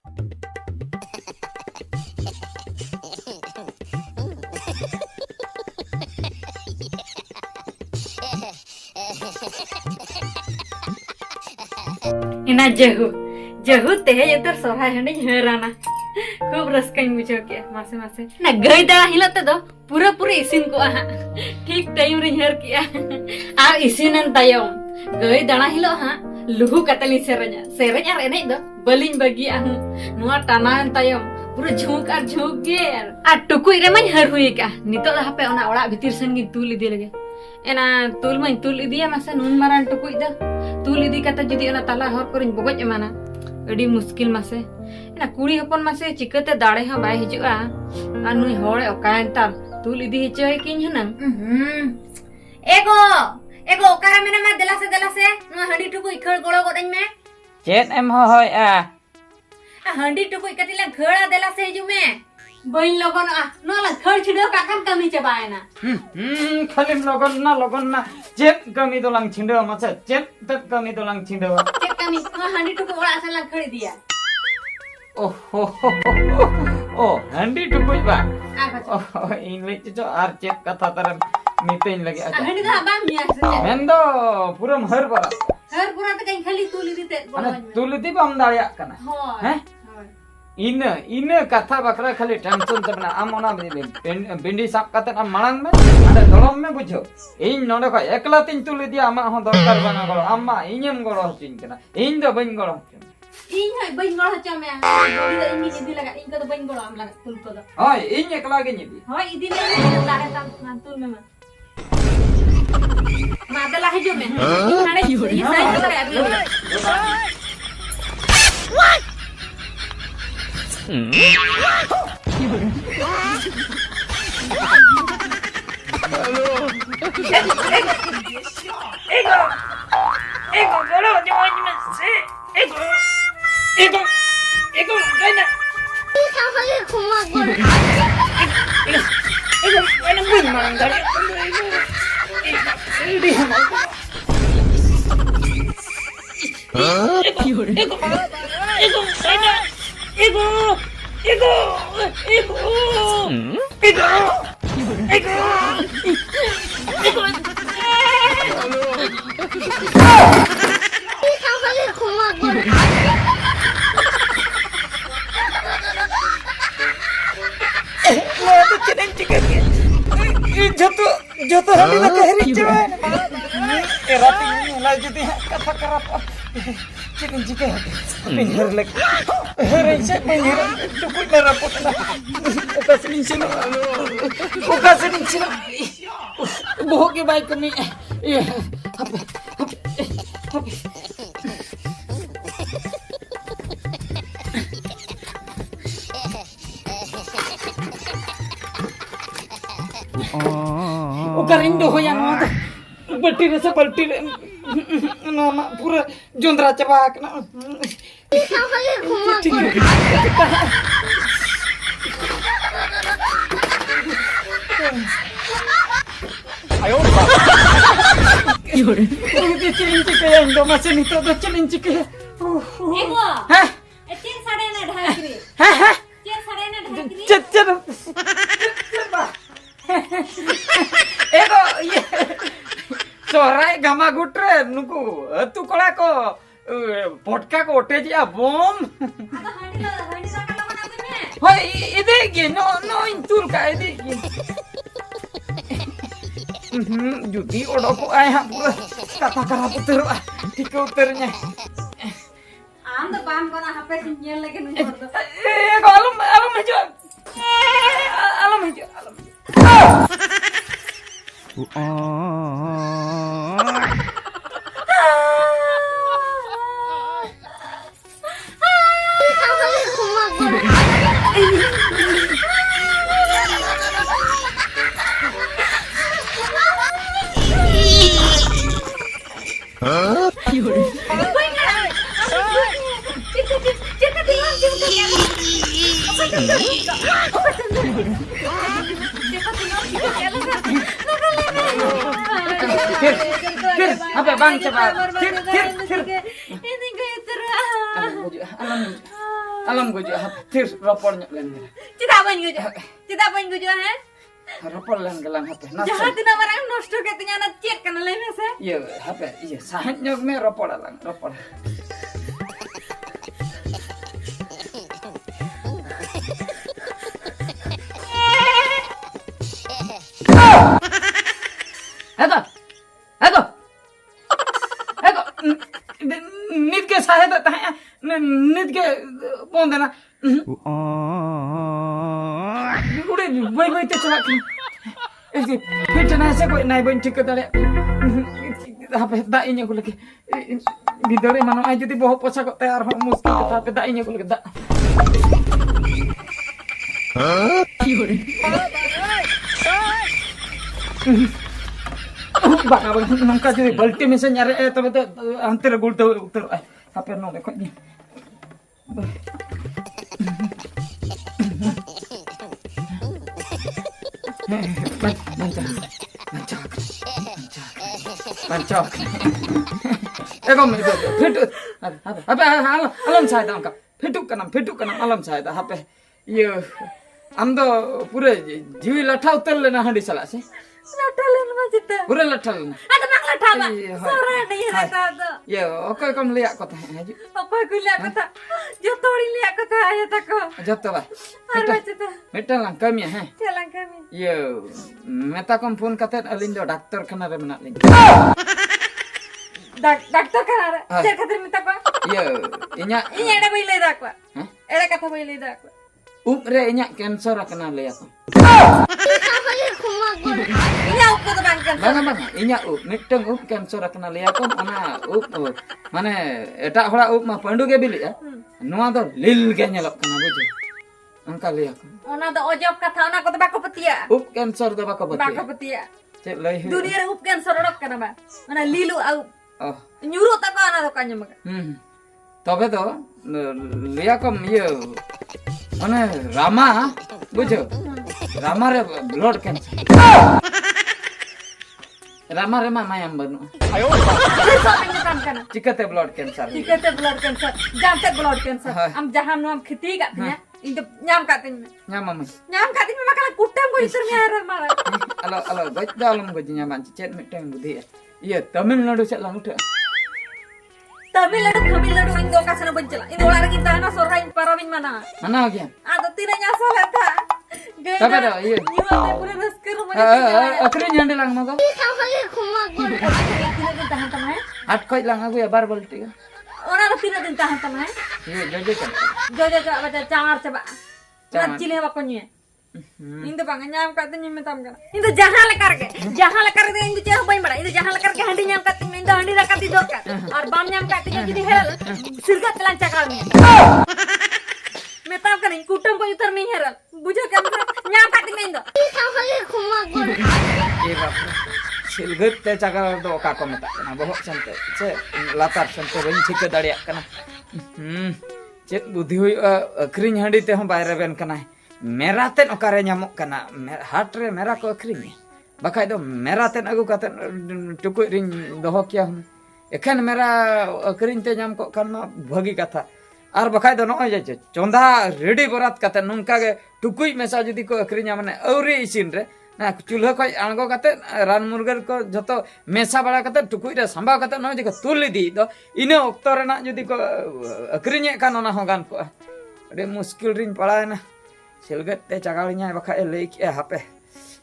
Ina jahu teh ya tersorah hendak herana. खूब रस्कन बुझो के मासे मासे ना गई दाड़ा हिला ते दो पूरा इसिन को हा ठीक टाइम रे हर किया आ इसिनन तायम गई दाड़ा हिलो हा लुहु katli सेरेnya ar enai do Balen बगी आ नुआ टानान तायम पूरा झुक गे आ टुकुई रे मन हर हुई का नितो दा पे ओना ओड़ा भीतर सन गी तुल इदी लगे एना तुल इदिया मासे नुन मारान टुकुई दा तुल इदी कता जुदी ओना ताला हर कोरिन बगज एमाना अड़ी मुश्किल मासे ना कुड़ी हपन मासे चिकते दाड़े हा बाय हिजुआ आ नुई होड़े ओकायन तार तुल इदी हिचोय किन हनम एगो ओकारा मेना मा देला से नु हंडी टुकु इखड़ गोळो गोदन में चेत एम होय आ हंडी टुकु इकतिला खड़ा देला से हिजु में बइन लगन आ नला खड़ छिडो काकन कमी चबायना खाली लगन ना चेत कमी तो लंग छिंडो मासे चेत तक कमी तो लंग छिंडो चेत कमी हंडी टुकु ओड़ा सला खड़ी दिया ओ हंडी टुकुई बा इंग्लिश जो आर चेक कथा तरन मीतेन लगे हंडी दा बा मिया से मेंदो पूरा हर पूरा त कहीं खाली तुली दीते अने तुलती बम दाड़िया कना हैं इन कथा बकरा खाली टेंशन तबना आम ओना बिंडी साप कते आम मांग में अरे दलम में बुझो इन नोडे को एकला तिन तुली दिया आमा हो दरकार बना गलो अम्मा इनेम गलो हचिन कना इन दो बइन गलो इन है बइन गलो हचा में इदी इन इदी लगा इन को तो बइन गलो आम लगा तुल को दो होय इन एकला गे निदी होय इदी ले दाड़े ता तुल में मादला है जो में हाड़े ये साइड करे अभी what Ego golo nyonya mase ego kaina sampai kuma gol ego kaina bun marang dari ego kaina ego sampai kuma gol तो चलें चिकन जतो हमें ना कहरी चवान ए राती में ला जदी कथा करप चिकन चिकन पिंजर लग हेरे से पिंजर तो कोई ना रपट ना ओकासनी चलो बहुत के बाइक में ये हपे Ukarin do yang ada berti rasa berti nama pura jondra cebak na sampai kuma gol ayo itu cincin yang do masih itu do cincin ego hah chain साड़े ना ढाकरी hah चेन साड़े ना ढाकरी cet ego ये सोराय गमा गुट्रे नुकु तू Cola को पोटका को ओटे जिया बम हंडी सा कलो बना दे में होय इदे गे नो इंतुल का इदे गे जुदी ओडो को आय हा पूरा कथा करा पुतर ठीक उतरnya आम तो बाम कोना हपे सिंजल लगे नु छोड़ दो alum hijau alum hijau sampai kuma gol Tir, apa bang cepat? Tir. ini kayak terah Alam. Alam gujur hatir ropor nyok len. Cita bain gujur. Cita bain gujur he. Ropor len gelang hape. Jahat tina barang nosto katanya na cek kana lain se. Iya hape. Iya sahat nyok me ropor alang ropor. Ego. Ego. Ego. Nit ke sahe ta nit ke pon dena. Udah boy te chalak. Isi fitna se koi nai boin ठीक dale. Hape da inya ko lagi. Bidore mano ai jodi boho posa kok tayar ho muskil ta hape da inya ko lagi da. Baka nangka jadi balti में से nyari तब तो अंतर गुलते उतर hape no देखो ni. Bancok. Ego me fitu. Hape alam saya dah angka. Fitu kanam alam saya dah hape. Iya. Am do पूरे जीवी लठा उतर लेना हंडी चला से. Lata lain mah cita. पूरे लठा लेना. Ada mak lata ba. Iya, Sore ada lata tu. Iya, oke kamu lihat kota haju. Apa aku lihat kata. Jotori lihat kata ayat aku. Jatuh lah. Ada cita. Metal lang kami ha. Jalan kami. Iya, meta kom phone katet alindo dokter kana re menak lin. Dokter kan ada. Ah. Cek kata minta ko. Iya, inya Ini ada bayi leda aku. Hah? Ada kata bayi leda aku. re inya cancer kana le aku. Sampai kumagor. Ini aku tuh bangkan. Bang, inya miteng cancer kana le aku ona mane eta hora ma pandu ge bili ya. Noa do lil ge nyelok kana buju. Angka le aku. Ona do ojok kata ona aku tuh bako petia. Cancer do baka Bako bati. petia. Cek lai. Dunia re upkan sorok kana ba. Mana lilu au. Oh. Nyuruh tak ana do kanya maka. তবে তো লিয়াকম ইয়ে মানে রামা বুঝছো রামারে blood cancer রামারে মামায়াম বানু Sampai nyekam kana. চিকাতে blood cancer Jika te blood cancer, jangan blood cancer. Hai. Am jaham nuam khiti katanya. Itu nyam katanya. nyamam Nyam katanya makalah kutam ko isur nyara malah. alo goj dalem goj nyaman cicet miteng budi iya Tamilnadu set lang udah Tamilnadu Indo kasana bencela. Indo lara kita na sorhain parawin mana. mana gian Ada tidak nyasal ta. Tapi dah, iya. Nyuruh te pura rasker mana. akhirnya nyandi lang mago Sampai kumagor. Tidak tahan tamai. at koi lang aku ya bar balti Orang tidak tahan tamai. iya jojo kan Jojo coba baca cangar coba. Cangar. Nak cile bakonya. Ini bang nyam katanya minta kan. Itu jangan lekar ke. Jangan lekar ke itu jangan bain bada. Itu jangan lekar ke handi nyam katanya minta handi rakat tidur kan. Or bam nyam katanya jadi hel. Sirga telan cakalnya. Minta kan kutam ko utar nih heral. Bujo kan nyam katanya minta. Sampai kumagor. iya bap silgut te cakal do kako meta kana bohok sante ce latar sante benci ke daria kana cek budhi hui akring handi te hom bayre ben kana meraten okare nyamuk kana hatre merah ko akring bakai do meraten agu kata tukui ring doho kya ekhan mera akring te nyam ko kan ma bhagi katha ar bakai do no je chonda ready borat kata nungka ge tukui mesa jodi ko akring mane auri isin re ना चूल्हा को आणगो कते रान मुर्गर को जतो मेसा बड़ा कते टुकुई रे संभाव कते न जको तुली दी दो इने ओक्तो रेना जदी को अक्रिnye kan ona hogan ko ade मुश्किल रिन पड़ा ना सिलगत ते चगालिnya बखा लई के हापे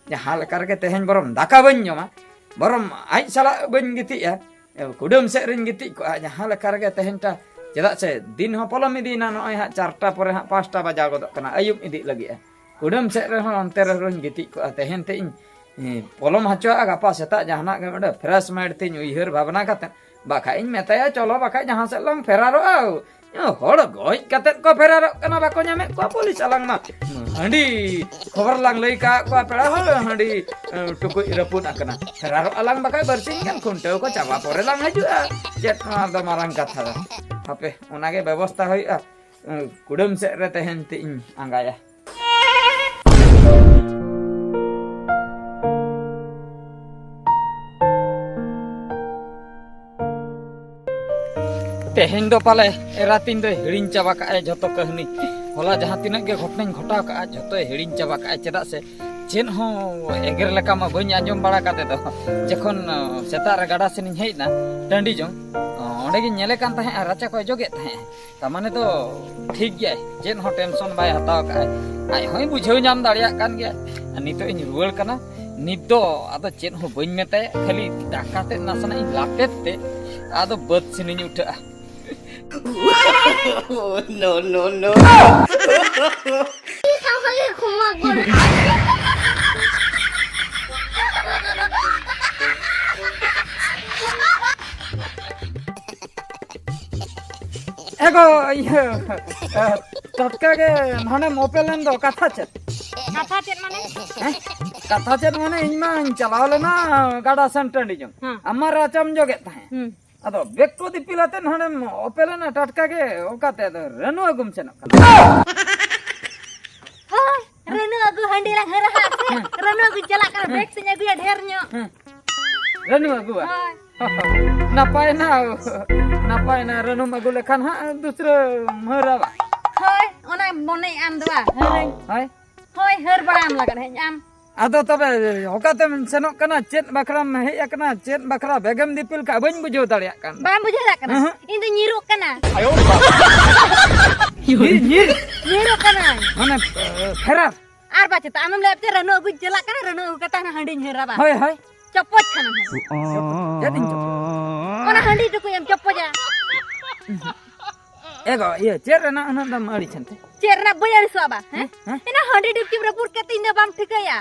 जहां लेकर के तेहन बरम दाका बन जमा बरम आई साला बन गिति या कुडम से रिन गिति को जहां लेकर के तेहन ता चेदा से दिन हो पलम इदी ना नय हा 4टा परे हा 5टा बजा गदो कना अयुब इदी लगी Udam set rehon anter rehon gitik ko tehen te polom hacho agapa seta jahana ke mede fresh maid te uiheur bhabna kate baka in metaya cholo baka jahan set lang feraro au hor goi kate ko feraro kana bako nyame ko polis alang ma handi khobar lang lei ka ko peda hol handi tukui repun akana feraro alang baka bersih kan kunteu ko cawa pore lang haju jet ada marang katha ape onage ব্যবস্থা hoi kudum set re tehen te angaya तेहेन दो पाले एरातिन दो हिड़िन चाबा काए जतो कहनी होला जहां तिनाक गे घटनाኝ घटाव का जतो हिड़िन चाबा काए चेदा से चेन हो एगर लेका मा बኝ आंजम बाड़ा काते दो जखन सेता रे गाडा सेनिñ हेइना टांडी जो ओंडे गे नेले कान ताहे राचा को जोगे ताहे ता माने तो ठीक गया चेन हो टेंशन बाय हताव का आय होय बुझाव नाम दाड़िया कान गया नितो इन रुवाल कना नित दो आदो चेन हो बኝ मेते खाली दाकाते नासना इन लाटेत ते आदो बद सेनिñ उठा No, no, no. তাহলে ক্ষমা করো एगो ये तत्का के माने मोपेलन दो कथा चेत कथा चेत माने कथा चेत माने इनमा चलाव लेना गाडा सेंटरडी जो अमर राचम जोगे ताहे अदो बेको दिपिलाते नहने ओपेलन टटका के ओकाते रेनु अगुम सेनो हाय रेनु अगु हंडी ला हरा हासे रेनु अगु चला कर बेक से अगु या ढेर न्यो रेनु अगु नापाय ना रेनु अगु लेखान हा दूसरा मरावा हाय ओना मोने आम दवा हरई हाय हाय हर बड़ा आम लगा है आम आदो तबे ओकाते सेनो कना चेत बखरा में हे कना चेत बखरा बेगम दिपिल का बñ बुझो दाड़िया कान बा बुझे दा कना इन तो नीरो कना नीरो कना माने फेरा आर बाचे त आमम लेबते रेनु अगु चला कना रेनु अगु कता ना हंडी हेरा बा हाय हाय चप्पो छना जदिन ओना हंडी टुकु एम चप्पो जा एगो ये चेर ना अनंद मारी छनते चेरना बयन सोबा हैं इना हंडी टिप टिप पुर के तीन बाम ठिकया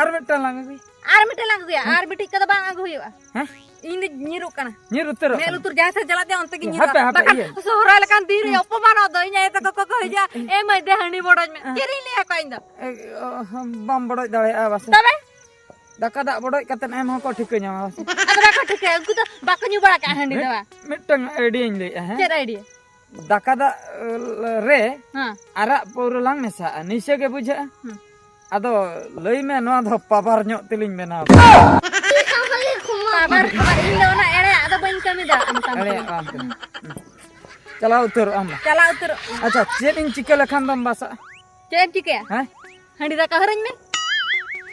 आर बेटा लांग गई आर मिटे लाग गया आर बिटी कदा बांग आगु हुआ हैं इन नीरो कना नीर उतर मेल उतर जा से जला दे अंत की नीरो हापे हापे ये सोहरा लकान तीर अपमान दो इने त को जा ए मध्य हंडी बड़ज में चेरी ले काइन दो हम बम बड़ो दाड़े आ बस तबे दाका दा बड़ो कतन एम हो को ठीक न्यामा बस अदरा को ठीक है उनको तो बाकन्यू बड़ा का हंडी दवा मिटंग आईडी इन ले हैं चेर आईडिया दाका दा रे हां आरा पौर लांग मेसा निसे के बुझा आदो लई में नवा दो पावर ᱧᱚᱜ तिलिंग बेना তাহলে ক্ষমা खबर खबर इन दोना एड़े आदो बन कमी दा अरे चला उतर आम चला उतर अच्छा चेत इन चिके लखान दम बासा चेर चिके हैं हंडी दा का हरन में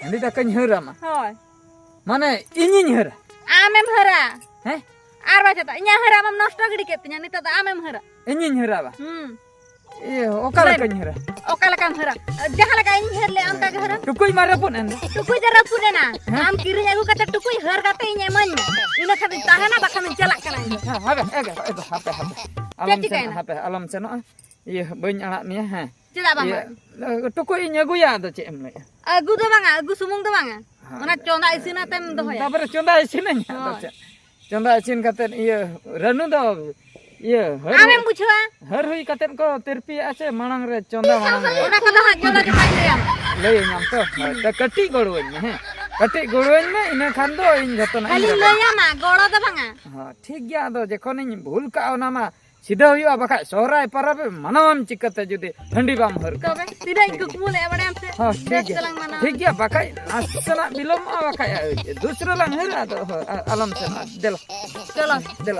हंडी दा कñ हरामा होय माने इनिñ हरा आमेम हरा हैं आर बाचे त इnya हरा मम नष्ट गडी केतnya नित दा आमेम हरा इनिñ हरावा ये ओकाला कñ हरा ओकाला काम हरा जहां लगा इन हर ले अंका के हरा टुकुई मारे पुन एंद टुकुई जरा पुने ना आम किरी अगु कते टुकुई हर काते इnya मन इन खातिर ताहे ना बाखा में चला कना हाबे हाबे अलम से न ये बñ anak ni ha चला बा टुकुई ᱧaguya do ce em le अगु दो बांगा अगु सुमुंग दो बांगा ओना चोंदा इसिना तेम दोया तापर चोंदा इसिन चोंदा इसिन कते ये रनु दो ये आमेम बुझवा हर हुई कते को तिरपी आछे मांग रे चोंदा मांग रे ओना कदा हा चोंदा के पाइन रे लई नाम तो कटी गोड़वñ में कटी गोड़वñ में इने खान दो इन जतना खाली लया मा गोड़ो दो बांगा हां ठीक गया दो जखन इन भूल का ओना मा सीधा हुआ बखा सोहराय परब मनवम चिकते जुदी हंडी बाम हर तबे सीधा इनको कुमुले बड़े हमसे हां ठीक है बखा असना बिलम बखा दूसरा लंग है अलम से दिल चलो दिल